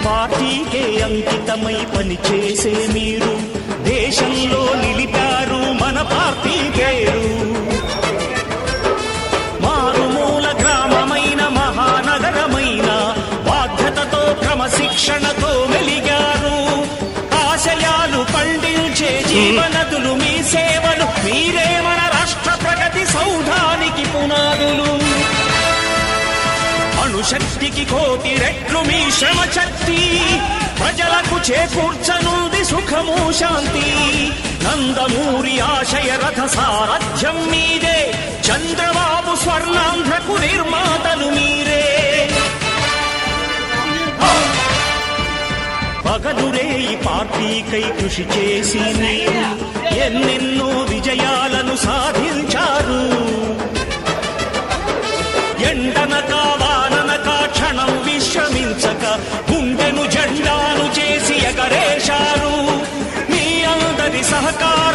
పార్టీకే అంకితమై పనిచేసే మీరు దేశంలో నిలిపారు మన పార్టీ పేరు. మారుమూల గ్రామమైన మహానగరమైన బాధ్యతతో క్రమశిక్షణతో మెలిగారు. ఆశయాలు పండించే జీవనదులు మీ సేవలు, మీరే మన రాష్ట్ర ప్రగతి సౌధానికి పునాదులు. అణుశక్తికి కోటి రెట్లు మీ శ్రమ శక్తి, ప్రజలకు చేకూర్చనుంది సుఖము శాంతి. నందమూరి ఆశయ రథ సారథ్యం మీదే, చంద్రబాబు స్వర్ణాంధ్రకు నిర్మాతలు మీరే. పగలురే ఈ పార్టీకై కృషి చేసి మీరు ఎన్నెన్నో విజయాలను సాధించారు. ఎండనక వాననక క్షణం విశ్రమించక గుండెను జెండాను చేసి ఎగరేశారు. మీ అందరి సహకారం